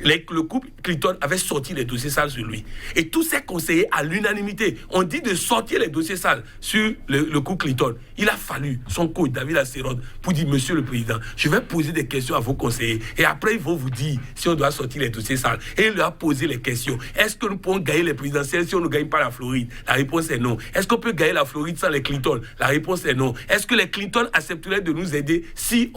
le couple Clinton avait sorti les dossiers sales sur lui. Et tous ces conseillers, à l'unanimité, ont dit de sortir les dossiers sales sur le couple Clinton. Il a fallu son coach, David Asserod, pour dire, Monsieur le Président, je vais poser des questions à vos conseillers. Et après, ils vont vous dire si on doit sortir les dossiers sales. Et il leur a posé les questions. Est-ce que nous pouvons gagner les présidentielles si on ne gagne pas la Floride? La réponse est non. Est-ce qu'on peut gagner la Floride sans les Clinton? La réponse est non. Est-ce que les Clinton accepteraient de nous aider si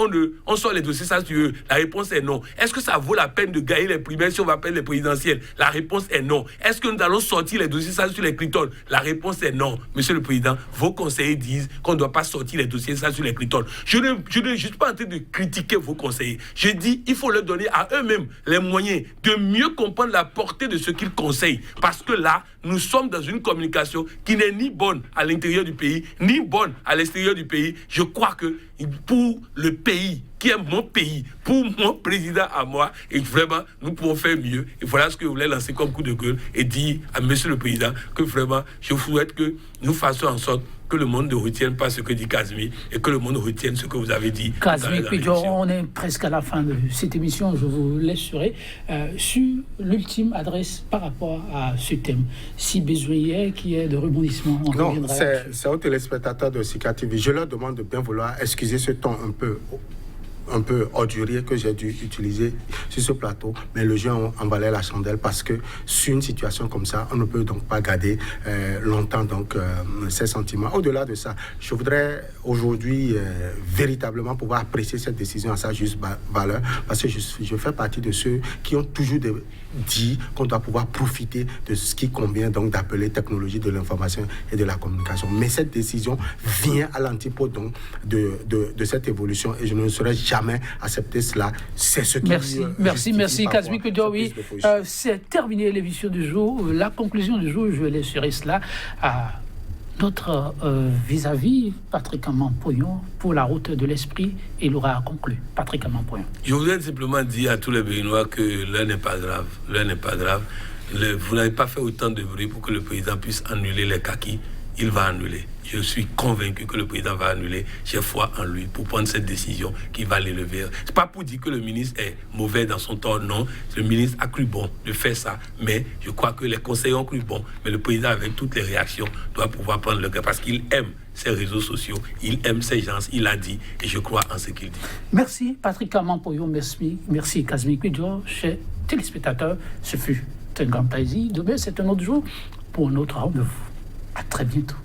on sort les dossiers sales sur eux? La réponse est non. Est-ce que ça vaut la peine de gagner les primaires si on va perdre les présidentielles? La réponse est non. Est-ce que nous allons sortir les dossiers sales sur les Clinton? La réponse est non. Monsieur le Président, vos conseillers disent qu'on ne doit pas sortir les dossiers sales sur les Clinton. Je ne suis pas en train de critiquer vos conseillers. Je dis qu'il faut leur donner à eux-mêmes les moyens de mieux comprendre la portée de ce qu'ils conseillent. Parce que là, nous sommes dans une communication qui n'est ni bonne à l'intérieur du pays, ni bonne à l'extérieur du pays. Je crois que pour le pays, qui est mon pays, pour mon président à moi, et vraiment, nous pouvons faire mieux. Et voilà ce que je voulais lancer comme coup de gueule et dire à Monsieur le Président que vraiment, je souhaite que nous fassions en sorte que le monde ne retienne pas ce que dit Kazmi et que le monde retienne ce que vous avez dit. Kazmi Kouidjor, on est presque à la fin de cette émission. Je vous laisserai sur l'ultime adresse par rapport à ce thème. Si besoin qui est de rebondissement, on reviendra. C'est aux téléspectateurs de Sika TV. Je leur demande de bien vouloir excuser ce ton un peu ordurier que j'ai dû utiliser sur ce plateau, mais le jeu en valait la chandelle parce que sur une situation comme ça, on ne peut donc pas garder longtemps ces sentiments. Au-delà de ça, je voudrais aujourd'hui véritablement pouvoir apprécier cette décision à sa juste valeur parce que je fais partie de ceux qui ont toujours dit qu'on doit pouvoir profiter de ce qui convient donc d'appeler technologie de l'information et de la communication. Mais cette décision vient à l'antipode donc de cette évolution et je ne saurais jamais accepter cela. C'est ce qui Merci Kazmi Kouidjor. Oui, c'est terminé l'émission du jour. La conclusion du jour, je laisserai cela à notre vis-à-vis, Patrick Amanpoyon, pour la route de l'esprit. Il aura conclu. Patrick Amanpoyon. Je voudrais simplement dire à tous les Béninois que l'heure n'est pas grave. L'heure n'est pas grave. Vous n'avez pas fait autant de bruit pour que le président puisse annuler les kakis. Il va annuler. Je suis convaincu que le président va annuler. J'ai foi en lui pour prendre cette décision qui va l'élever. C'est pas pour dire que le ministre est mauvais dans son tort, non. Le ministre a cru bon de faire ça, mais je crois que les conseillers ont cru bon. Mais le président, avec toutes les réactions, doit pouvoir prendre le gars parce qu'il aime ses réseaux sociaux, il aime ses gens, il a dit, et je crois en ce qu'il dit. Merci Patrick Amanpoyon, merci Kazmi Kouidjor, chers téléspectateurs. Ce fut un grand plaisir. Demain, c'est un autre jour pour un autre rendez-vous. À très bientôt.